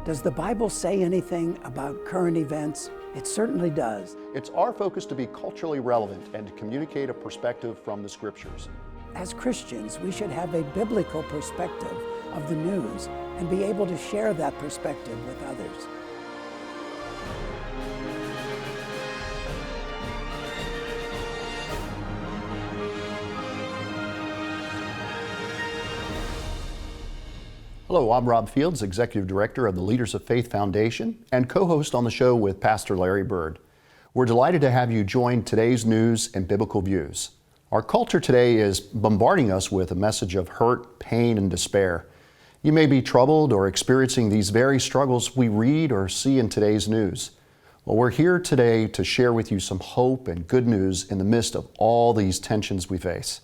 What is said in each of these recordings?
Does the Bible say anything about current events? It certainly does. It's our focus to be culturally relevant and to communicate a perspective from the Scriptures. As Christians, we should have a biblical perspective of the news and be able to share that perspective with others. Hello, I'm Rob Fields, Executive Director of the Leaders of Faith Foundation and co-host on the show with Pastor Larry Bird. We're delighted to have you join today's news and biblical views. Our culture today is bombarding us with a message of hurt, pain, and despair. You may be troubled or experiencing these very struggles we read or see in today's news. Well, we're here today to share with you some hope and good news in the midst of all these tensions we face.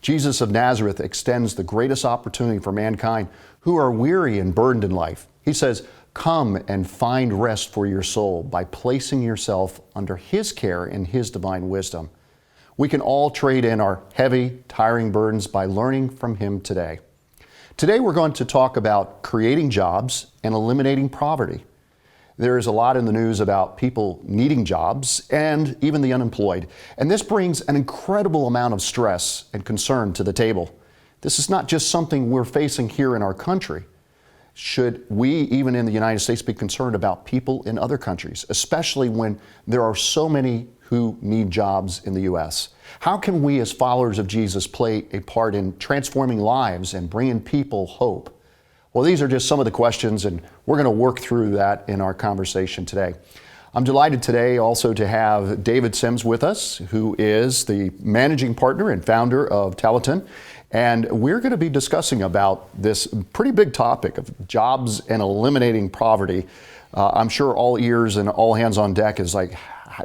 Jesus of Nazareth extends the greatest opportunity for mankind who are weary and burdened in life. He says, "Come and find rest for your soul by placing yourself under His care and His divine wisdom." We can all trade in our heavy, tiring burdens by learning from Him today. Today we're going to talk about creating jobs and eliminating poverty. There is a lot in the news about people needing jobs and even the unemployed. And this brings an incredible amount of stress and concern to the table. This is not just something we're facing here in our country. Should we, even in the United States, be concerned about people in other countries, especially when there are so many who need jobs in the U.S.? How can we as followers of Jesus play a part in transforming lives and bringing people hope? Well, these are just some of the questions, and we're going to work through that in our conversation today. I'm delighted today also to have David Sims with us, who is the managing partner and founder of Talanton. And we're going to be discussing about this pretty big topic of jobs and eliminating poverty. I'm sure all ears and all hands on deck is like,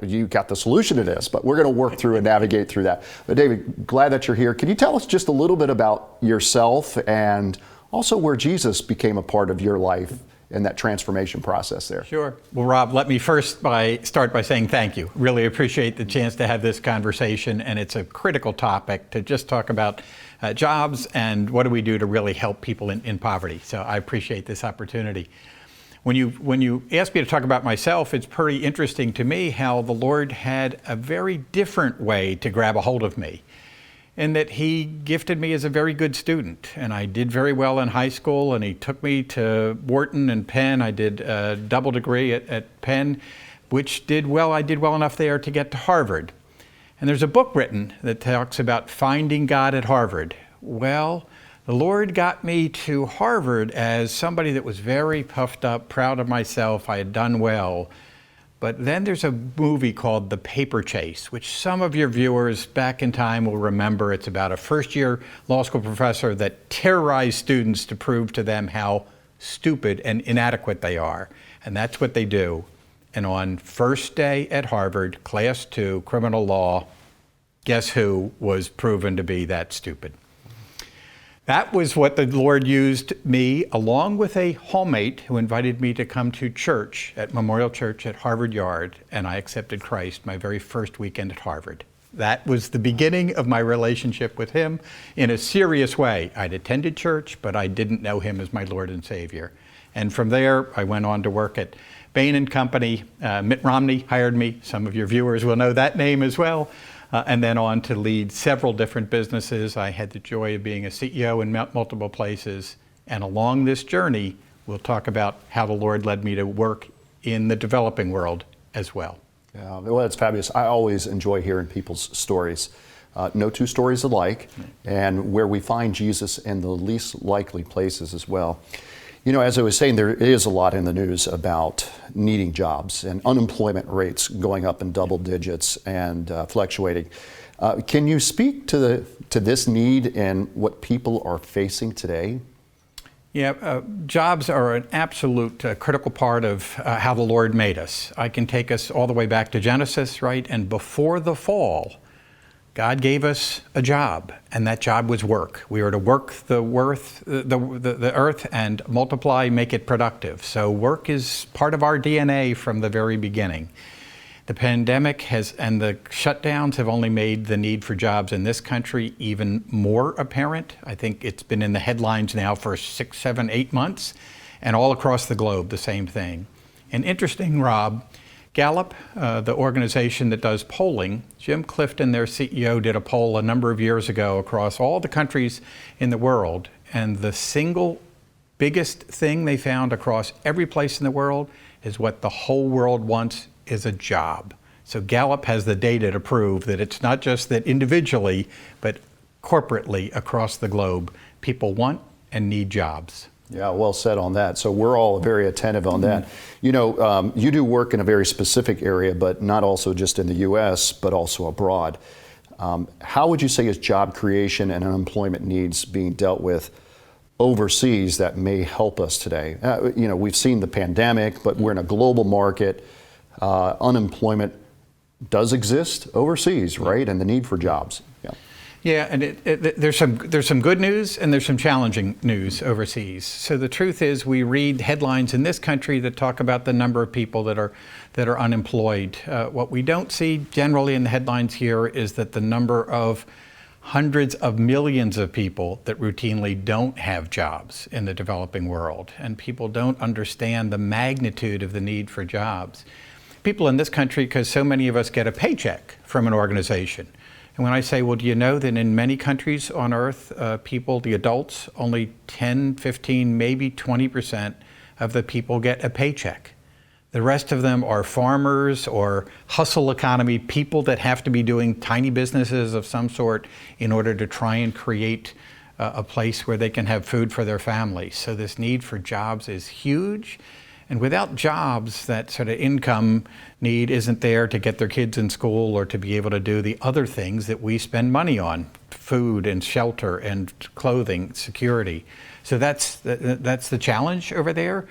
you got the solution to this, but we're going to work through and navigate through that. But David, glad that you're here. Can you tell us just a little bit about yourself and also where Jesus became a part of your life in that transformation process there? Sure. Well, Rob, let me first start by saying thank you. Really appreciate the chance to have this conversation, and it's a critical topic to just talk about jobs and what do we do to really help people in poverty. So I appreciate this opportunity. When you ask me to talk about myself, it's pretty interesting to me how the Lord had a very different way to grab a hold of me, in that He gifted me as a very good student, and I did very well in high school, and He took me to Wharton and Penn. I did a double degree at Penn, which I did well enough there to get to Harvard. And there's a book written that talks about finding God at Harvard. Well, the Lord got me to Harvard as somebody that was very puffed up, proud of myself, I had done well. But then there's a movie called The Paper Chase, which some of your viewers back in time will remember. It's about a first-year law school professor that terrorized students to prove to them how stupid and inadequate they are. And that's what they do. And on first day at Harvard, class 2, criminal law, guess who was proven to be that stupid? That was what the Lord used me, along with a hallmate who invited me to come to church at Memorial Church at Harvard Yard, and I accepted Christ my very first weekend at Harvard. That was the beginning of my relationship with Him in a serious way. I'd attended church, but I didn't know Him as my Lord and Savior. And from there, I went on to work at Bain & Company. Mitt Romney hired me. Some of your viewers will know that name as well. And then on to lead several different businesses. I had the joy of being a CEO in multiple places. And along this journey, we'll talk about how the Lord led me to work in the developing world as well. Yeah, well, it's fabulous. I always enjoy hearing people's stories. No two stories alike, and where we find Jesus in the least likely places as well. You know, as I was saying, there is a lot in the news about needing jobs and unemployment rates going up in double digits and fluctuating. Can you speak to this need and what people are facing today? Yeah, jobs are an absolute critical part of how the Lord made us. I can take us all the way back to Genesis, right? And before the fall, God gave us a job, and that job was work. We were to work the earth and multiply, make it productive. So work is part of our DNA from the very beginning. The pandemic and the shutdowns have only made the need for jobs in this country even more apparent. I think it's been in the headlines now for 6, 7, 8 months. And all across the globe, the same thing. And interesting, Rob, Gallup, the organization that does polling, Jim Clifton, their CEO, did a poll a number of years ago across all the countries in the world. And the single biggest thing they found across every place in the world is what the whole world wants is a job. So Gallup has the data to prove that it's not just that individually, but corporately across the globe, people want and need jobs. Yeah, well said on that. So we're all very attentive on that. You know, you do work in a very specific area, but not also just in the U.S., but also abroad. How would you say is job creation and unemployment needs being dealt with overseas that may help us today? You know, we've seen the pandemic, but we're in a global market. Unemployment does exist overseas, right? And the need for jobs. Yeah. Yeah, and there's some good news and there's some challenging news overseas. So the truth is, we read headlines in this country that talk about the number of people that are unemployed. What we don't see generally in the headlines here is that the number of hundreds of millions of people that routinely don't have jobs in the developing world, and people don't understand the magnitude of the need for jobs. People in this country, because so many of us get a paycheck from an organization. And when I say, well, do you know that in many countries on earth, people, the adults, only 10, 15, maybe 20% of the people get a paycheck. The rest of them are farmers or hustle economy, people that have to be doing tiny businesses of some sort in order to try and create a place where they can have food for their families. So this need for jobs is huge. And without jobs, that sort of income need isn't there to get their kids in school or to be able to do the other things that we spend money on, food and shelter and clothing, security. So that's the challenge over there.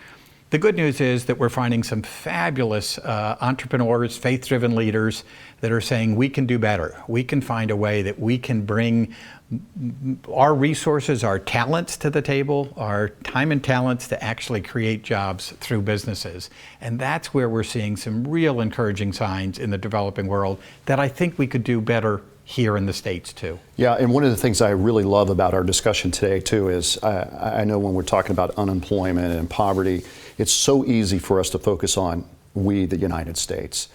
The good news is that we're finding some fabulous entrepreneurs, faith-driven leaders that are saying we can do better. We can find a way that we can bring our resources, our talents to the table, our time and talents to actually create jobs through businesses. And that's where we're seeing some real encouraging signs in the developing world that I think we could do better here in the States too. Yeah, and one of the things I really love about our discussion today too is I know when we're talking about unemployment and poverty, it's so easy for us to focus on we, the United States.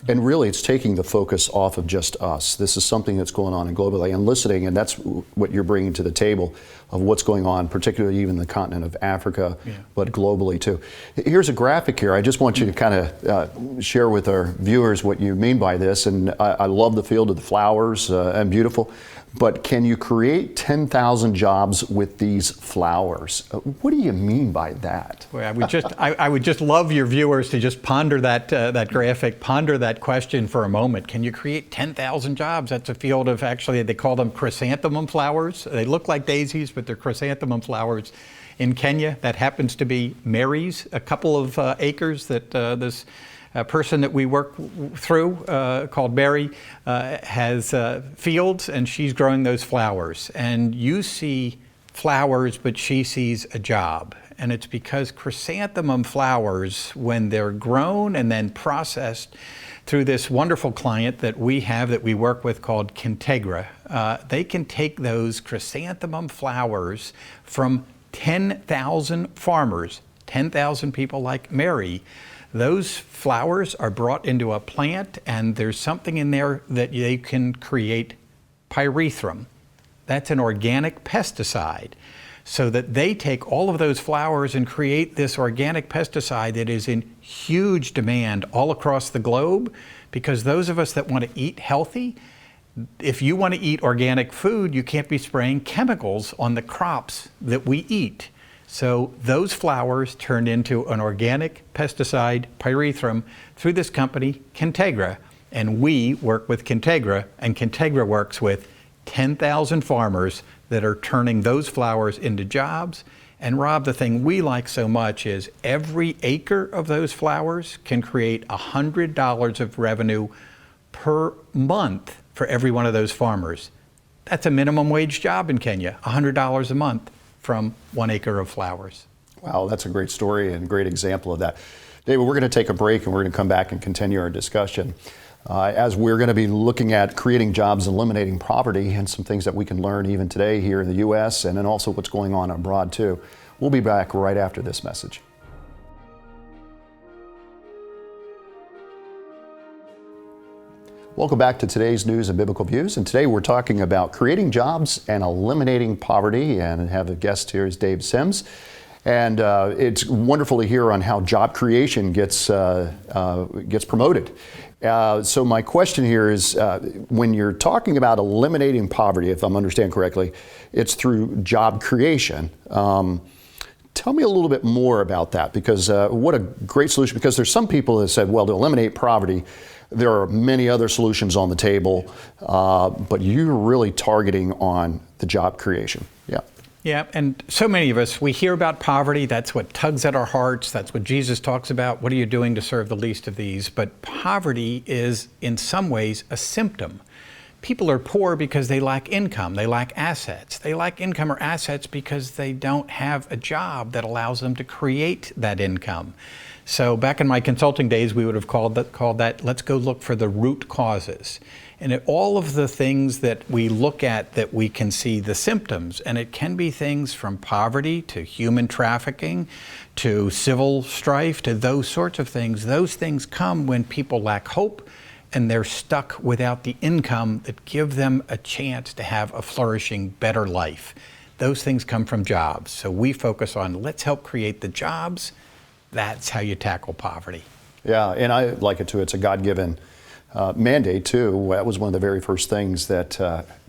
And really, it's taking the focus off of just us. This is something that's going on globally and listening, and that's what you're bringing to the table of what's going on, particularly even the continent of Africa, but globally too. Here's a graphic here. I just want you to kind of share with our viewers what you mean by this. And I love the field of the flowers and beautiful. But can you create 10,000 jobs with these flowers? What do you mean by that? Well, I would just love your viewers to just ponder that graphic, ponder that question for a moment. Can you create 10,000 jobs? That's a field of, actually, they call them chrysanthemum flowers. They look like daisies, but they're chrysanthemum flowers in Kenya. That happens to be Mary's, a couple of acres that this person that we work through called Mary has fields, and she's growing those flowers. And you see flowers, but she sees a job. And it's because chrysanthemum flowers, when they're grown and then processed through this wonderful client that we have that we work with called Kintegra, they can take those chrysanthemum flowers from 10,000 farmers, 10,000 people like Mary. Those flowers are brought into a plant, and there's something in there that they can create pyrethrum. That's an organic pesticide. So that they take all of those flowers and create this organic pesticide that is in huge demand all across the globe, because those of us that want to eat healthy, if you want to eat organic food, you can't be spraying chemicals on the crops that we eat. So those flowers turned into an organic pesticide, pyrethrum, through this company, Kintegra. And we work with Kintegra, and Kintegra works with 10,000 farmers that are turning those flowers into jobs. And Rob, the thing we like so much is every acre of those flowers can create $100 of revenue per month for every one of those farmers. That's a minimum wage job in Kenya, $100 a month from 1 acre of flowers. Wow, that's a great story and a great example of that. David, we're going to take a break and we're going to come back and continue our discussion as we're going to be looking at creating jobs and eliminating poverty and some things that we can learn even today here in the U.S. and then also what's going on abroad too. We'll be back right after this message. Welcome back to today's News and Biblical Views. And today we're talking about creating jobs and eliminating poverty. And I have a guest here is Dave Sims. And it's wonderful to hear on how job creation gets promoted. So my question here is, when you're talking about eliminating poverty, if I'm understanding correctly, it's through job creation. Tell me a little bit more about that, because what a great solution, because there's some people that said, well, to eliminate poverty, there are many other solutions on the table, but you're really targeting on the job creation. Yeah. Yeah, and so many of us, we hear about poverty. That's what tugs at our hearts. That's what Jesus talks about. What are you doing to serve the least of these? But poverty is, in some ways, a symptom. People are poor because they lack income. They lack assets. They lack income or assets because they don't have a job that allows them to create that income. So back in my consulting days, we would have called that, let's go look for the root causes. And all of the things that we look at that we can see the symptoms, and it can be things from poverty to human trafficking to civil strife to those sorts of things. Those things come when people lack hope and they're stuck without the income that give them a chance to have a flourishing, better life. Those things come from jobs. So we focus on, let's help create the jobs. That's how you tackle poverty. Yeah, and I like it too. It's a God-given mandate too. That was one of the very first things that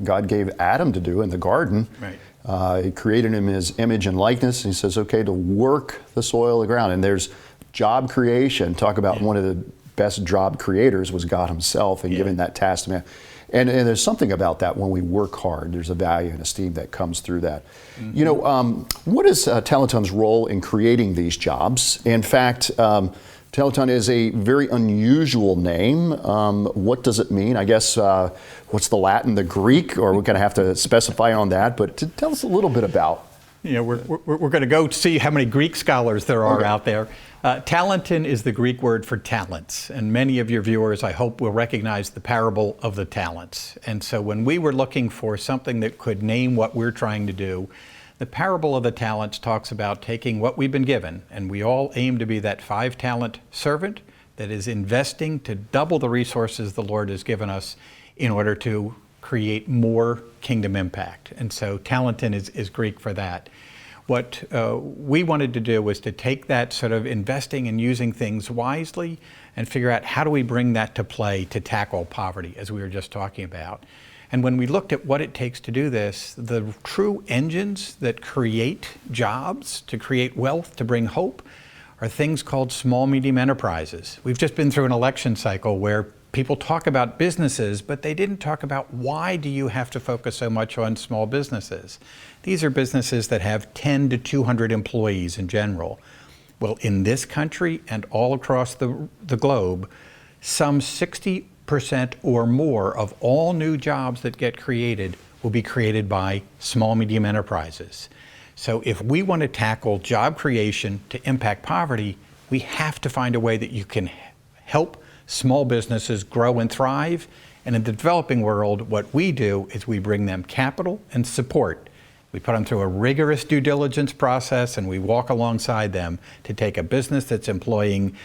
God gave Adam to do in the garden. Right. He created him in his image and likeness, and he says, okay, to work the soil of the ground. And there's job creation. Talk about one of the best job creators was God himself, and giving that task to man. And there's something about that when we work hard, there's a value and esteem that comes through that. Mm-hmm. You know, what is Talanton's role in creating these jobs? In fact, Talanton is a very unusual name. What does it mean? I guess, what's the Latin, the Greek, or we're going to have to specify on that, but tell us a little bit about. You know, we're going to go see how many Greek scholars there are out there. Talanton is the Greek word for talents, and many of your viewers, I hope, will recognize the parable of the talents. And so when we were looking for something that could name what we're trying to do, the parable of the talents talks about taking what we've been given, and we all aim to be that 5-talent servant that is investing to double the resources the Lord has given us in order to create more kingdom impact. And so Talanton is Greek for that. What we wanted to do was to take that sort of investing and using things wisely and figure out how do we bring that to play to tackle poverty, as we were just talking about. And when we looked at what it takes to do this, the true engines that create jobs, to create wealth, to bring hope, are things called small, medium enterprises. We've just been through an election cycle where people talk about businesses, but they didn't talk about why do you have to focus so much on small businesses. These are businesses that have 10 to 200 employees in general. Well, in this country and all across the globe, some 60% or more of all new jobs that get created will be created by small, medium enterprises. So if we want to tackle job creation to impact poverty, we have to find a way that you can help small businesses grow and thrive. And in the developing world, what we do is we bring them capital and support. We put them through a rigorous due diligence process, and we walk alongside them to take a business that's employing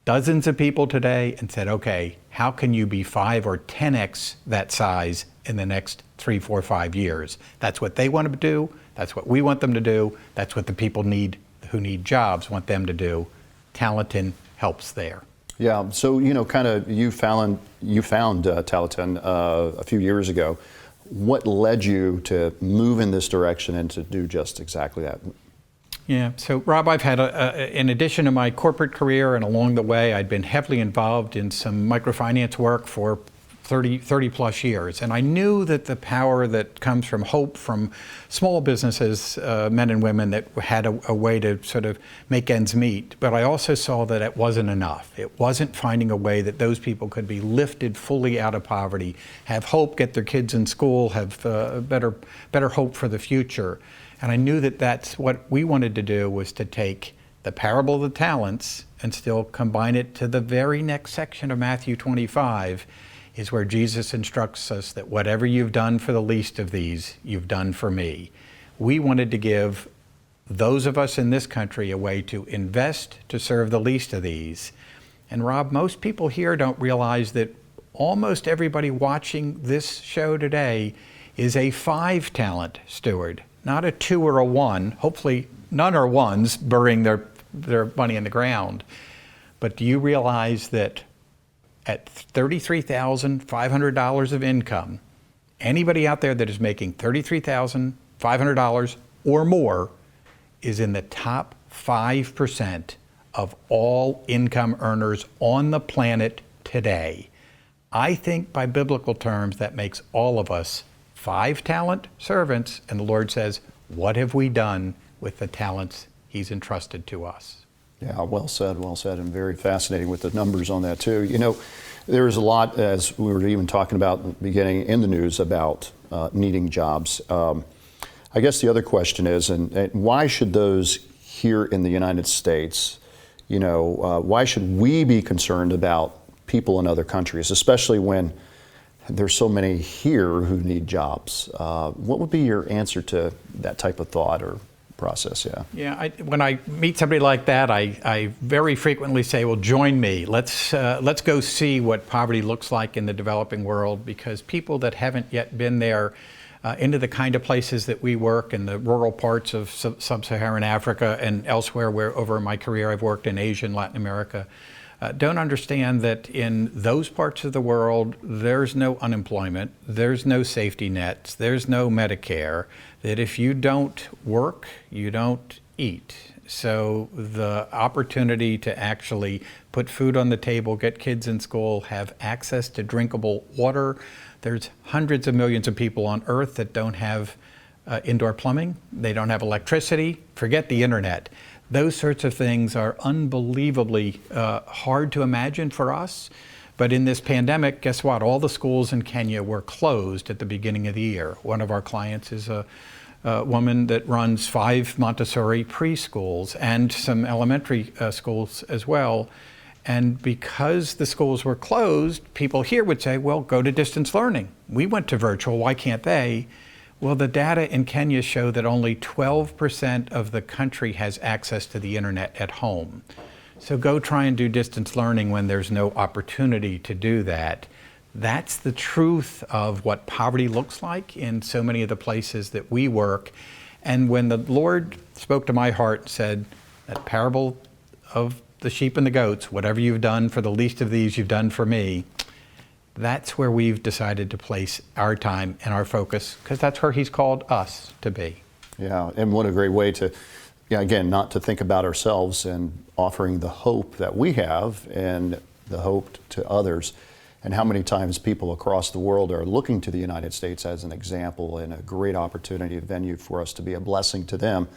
dozens of people today and said, okay, how can you be 5 or 10x that size in the next 3, 4, 5 years? That's what they want to do. That's what we want them to do. That's what the people who need jobs want them to do. Talanton helps there. Yeah, so kind of you found Talanton a few years ago. What led you to move in this direction and to do just exactly that? Yeah, so Rob, I've had, in addition to my corporate career, and along the way, I'd been heavily involved in some microfinance work for 30 plus years. And I knew that the power that comes from hope from small businesses, men and women that had a way to sort of make ends meet. But I also saw that it wasn't enough. It wasn't finding a way that those people could be lifted fully out of poverty, have hope, get their kids in school, have better hope for the future. And I knew that that's what we wanted to do, was to take the parable of the talents and still combine it to the very next section of Matthew 25, is where Jesus instructs us that whatever you've done for the least of these, you've done for me. We wanted to give those of us in this country a way to invest to serve the least of these. And Rob, most people here don't realize that almost everybody watching this show today is a 5 talent steward, not a 2 or a 1. Hopefully none are 1s burying their money in the ground. But do you realize that at $33,500 of income, anybody out there that is making $33,500 or more is in the top 5% of all income earners on the planet today? I think by biblical terms that makes all of us 5 talent servants, and the Lord says, what have we done with the talents He's entrusted to us? Yeah, well said, and very fascinating with the numbers on that too. You know, there's a lot, as we were even talking about in the beginning in the news, about needing jobs. I guess the other question is, and why should those here in the United States, you know, why should we be concerned about people in other countries, especially when there's so many here who need jobs? What would be your answer to that type of thought or process? Yeah. When I meet somebody like that, I very frequently say, well, join me. Let's go see what poverty looks like in the developing world, because people that haven't yet been there into the kind of places that we work in the rural parts of sub-Saharan Africa and elsewhere, where over my career I've worked in Asia and Latin America, don't understand that in those parts of the world there's no unemployment, there's no safety nets, there's no Medicare, that if you don't work, you don't eat. So the opportunity to actually put food on the table, get kids in school, have access to drinkable water. There's hundreds of millions of people on Earth that don't have indoor plumbing. They don't have electricity. Forget the internet. Those sorts of things are unbelievably hard to imagine for us. But in this pandemic, guess what? All the schools in Kenya were closed at the beginning of the year. One of our clients is a woman that runs 5 Montessori preschools and some elementary schools as well. And because the schools were closed, people here would say, well, go to distance learning. We went to virtual, why can't they? Well, the data in Kenya show that only 12% of the country has access to the internet at home. So go try and do distance learning when there's no opportunity to do that. That's the truth of what poverty looks like in so many of the places that we work. And when the Lord spoke to my heart and said, that parable of the sheep and the goats, whatever you've done for the least of these, you've done for me, that's where we've decided to place our time and our focus, because that's where He's called us to be. Yeah, and what a great way to, again, not to think about ourselves and offering the hope that we have and the hope to others. And how many times people across the world are looking to the United States as an example and a great opportunity, a venue for us to be a blessing to them,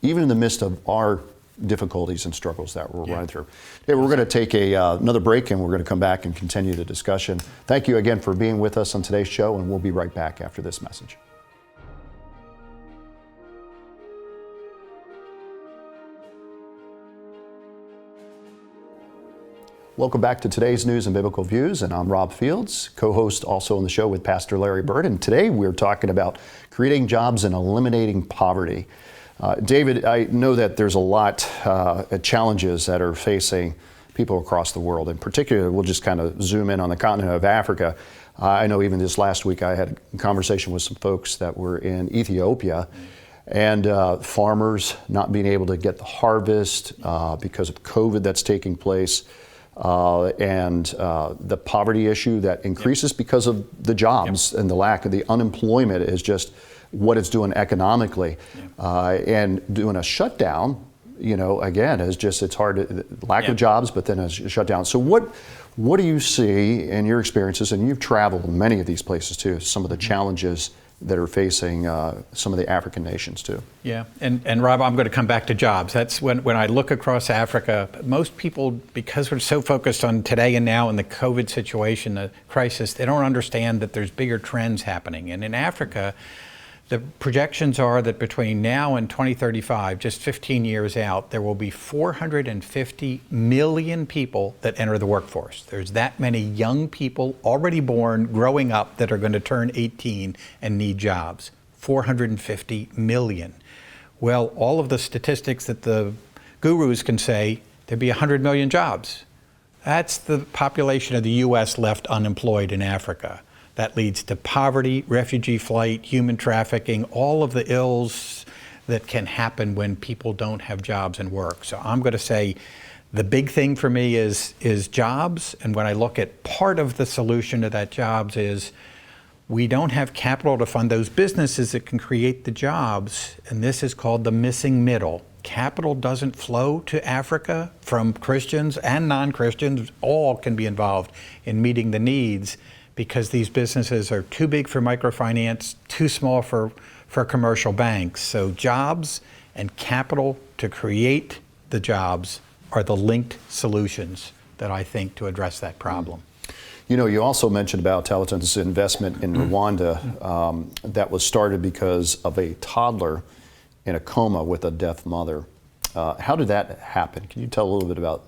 even in the midst of our difficulties and struggles that we're running through. Hey, we're going to take another break, and we're going to come back and continue the discussion. Thank you again for being with us on today's show, and we'll be right back after this message. Welcome back to today's News and Biblical Views, and I'm Rob Fields, co-host also on the show with Pastor Larry Bird, and today we're talking about creating jobs and eliminating poverty. David, I know that there's a lot of challenges that are facing people across the world. In particular, we'll just kind of zoom in on the continent of Africa. I know even this last week I had a conversation with some folks that were in Ethiopia, and farmers not being able to get the harvest because of COVID that's taking place. And the poverty issue that increases because of the jobs and the lack of the unemployment is just what it's doing economically. And doing a shutdown, you know, again, is just, it's hard to, lack of jobs, but then a shutdown. So what do you see in your experiences, and you've traveled in many of these places too, some of the challenges that are facing some of the African nations too? Yeah, and Rob, I'm going to come back to jobs. That's when I look across Africa, most people, because we're so focused on today and now in the COVID situation, the crisis, they don't understand that there's bigger trends happening. And in Africa, the projections are that between now and 2035, just 15 years out, there will be 450 million people that enter the workforce. There's that many young people already born, growing up, that are going to turn 18 and need jobs. 450 million. Well, all of the statistics that the gurus can say, there'd be 100 million jobs. That's the population of the U.S. left unemployed in Africa. That leads to poverty, refugee flight, human trafficking, all of the ills that can happen when people don't have jobs and work. So I'm going to say the big thing for me is jobs. And when I look at part of the solution to that jobs is we don't have capital to fund those businesses that can create the jobs. And this is called the missing middle. Capital doesn't flow to Africa from Christians and non-Christians. All can be involved in meeting the needs because these businesses are too big for microfinance, too small for commercial banks. So jobs and capital to create the jobs are the linked solutions that I think to address that problem. You know, you also mentioned about Talanton's investment in Rwanda that was started because of a toddler in a coma with a deaf mother. How did that happen? Can you tell a little bit about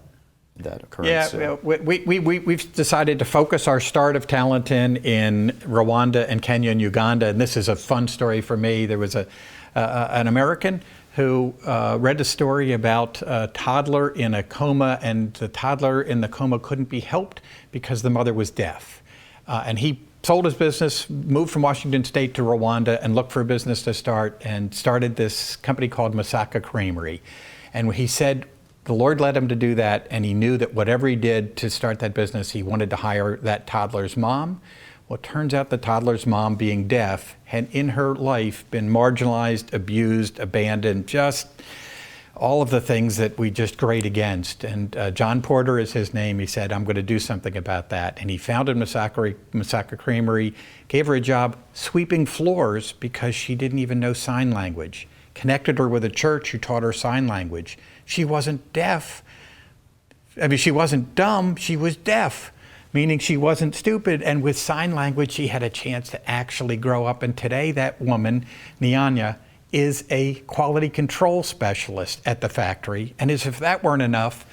that occurrence? Yeah, we've decided to focus our start of Talanton in Rwanda and Kenya and Uganda, and this is a fun story for me. There was an American who read a story about a toddler in a coma, and the toddler in the coma couldn't be helped because the mother was deaf. And he sold his business, moved from Washington State to Rwanda, and looked for a business to start, and started this company called Masaka Creamery. And he said the Lord led him to do that, and he knew that whatever he did to start that business, he wanted to hire that toddler's mom. Well, it turns out the toddler's mom, being deaf, had in her life been marginalized, abused, abandoned, just all of the things that we just grate against. And John Porter is his name. He said, I'm going to do something about that. And he founded Masaka Creamery, gave her a job sweeping floors because she didn't even know sign language, connected her with a church who taught her sign language. She wasn't deaf. I mean, she wasn't dumb, she was deaf, meaning she wasn't stupid. And with sign language, she had a chance to actually grow up. And today that woman, Nyanya, is a quality control specialist at the factory. And as if that weren't enough,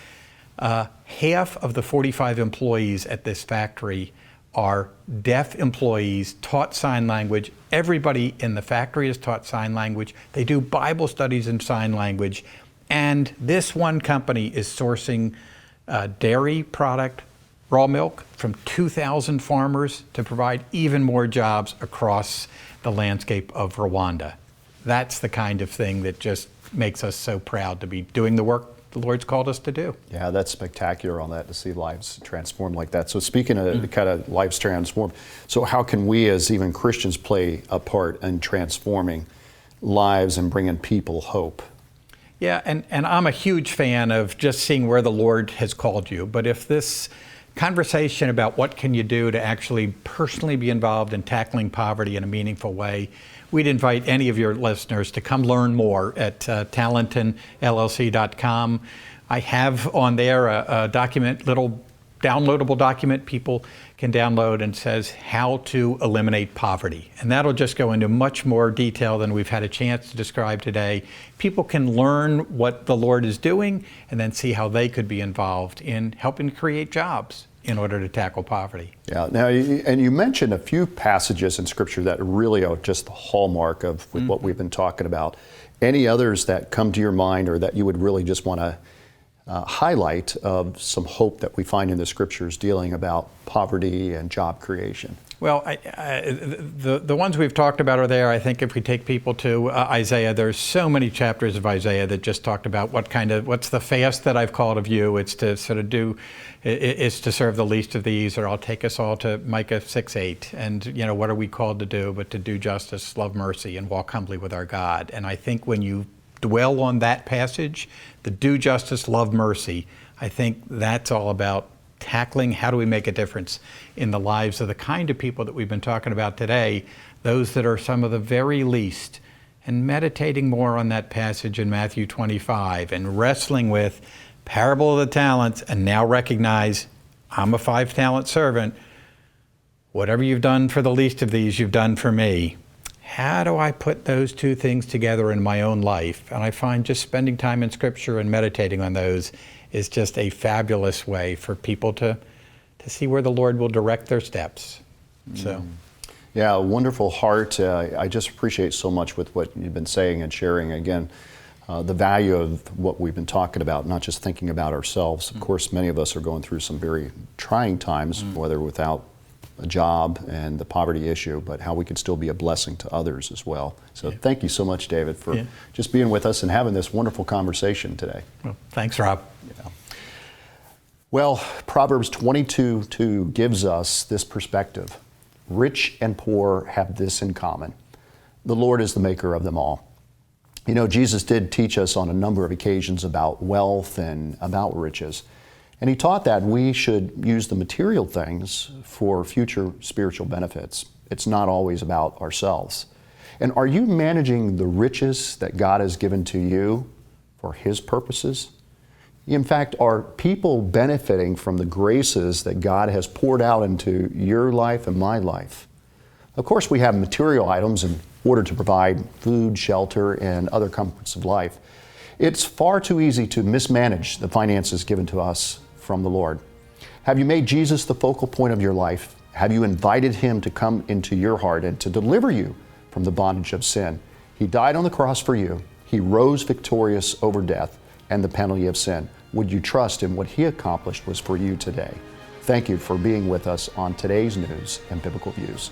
half of the 45 employees at this factory are deaf employees, taught sign language. Everybody in the factory is taught sign language. They do Bible studies in sign language. And this one company is sourcing dairy product, raw milk, from 2,000 farmers to provide even more jobs across the landscape of Rwanda. That's the kind of thing that just makes us so proud to be doing the work the Lord's called us to do. Yeah, that's spectacular on that, to see lives transformed like that. So speaking of kind of lives transformed, so how can we as even Christians play a part in transforming lives and bringing people hope? Yeah, and I'm a huge fan of just seeing where the Lord has called you. But if this conversation about what can you do to actually personally be involved in tackling poverty in a meaningful way, we'd invite any of your listeners to come learn more at talantonllc.com. I have on there a document, little downloadable document people can download, and says how to eliminate poverty. And that'll just go into much more detail than we've had a chance to describe today. People can learn what the Lord is doing and then see how they could be involved in helping create jobs in order to tackle poverty. Yeah. Now, and you mentioned a few passages in Scripture that really are just the hallmark of what we've been talking about. Any others that come to your mind or that you would really just want to highlight of some hope that we find in the Scriptures dealing about poverty and job creation? Well, the ones we've talked about are there. I think if we take people to Isaiah, there's so many chapters of Isaiah that just talked about what's the fast that I've called of you. It's to sort of it's to serve the least of these, or I'll take us all to Micah 6:8. And, you know, what are we called to do but to do justice, love mercy, and walk humbly with our God? And I think when you dwell on that passage, the do justice, love mercy, I think that's all about tackling how do we make a difference in the lives of the kind of people that we've been talking about today, those that are some of the very least, and meditating more on that passage in Matthew 25 and wrestling with parable of the talents, and now recognize I'm a 5-talent servant. Whatever you've done for the least of these, you've done for me. How do I put those two things together in my own life? And I find just spending time in Scripture and meditating on those is just a fabulous way for people to see where the Lord will direct their steps. So, yeah, a wonderful heart. I just appreciate so much with what you've been saying and sharing. Again, the value of what we've been talking about, not just thinking about ourselves. Of course, many of us are going through some very trying times, whether without a job and the poverty issue, but how we can still be a blessing to others as well. So thank you so much, David, for just being with us and having this wonderful conversation today. Well, thanks, Rob. Well, Proverbs 22:2 gives us this perspective. Rich and poor have this in common. The Lord is the maker of them all. You know, Jesus did teach us on a number of occasions about wealth and about riches. And he taught that we should use the material things for future spiritual benefits. It's not always about ourselves. And are you managing the riches that God has given to you for His purposes? In fact, are people benefiting from the graces that God has poured out into your life and my life? Of course, we have material items in order to provide food, shelter, and other comforts of life. It's far too easy to mismanage the finances given to us from the Lord. Have you made Jesus the focal point of your life? Have you invited Him to come into your heart and to deliver you from the bondage of sin? He died on the cross for you. He rose victorious over death and the penalty of sin. Would you trust in what He accomplished was for you today? Thank you for being with us on today's News and Biblical Views.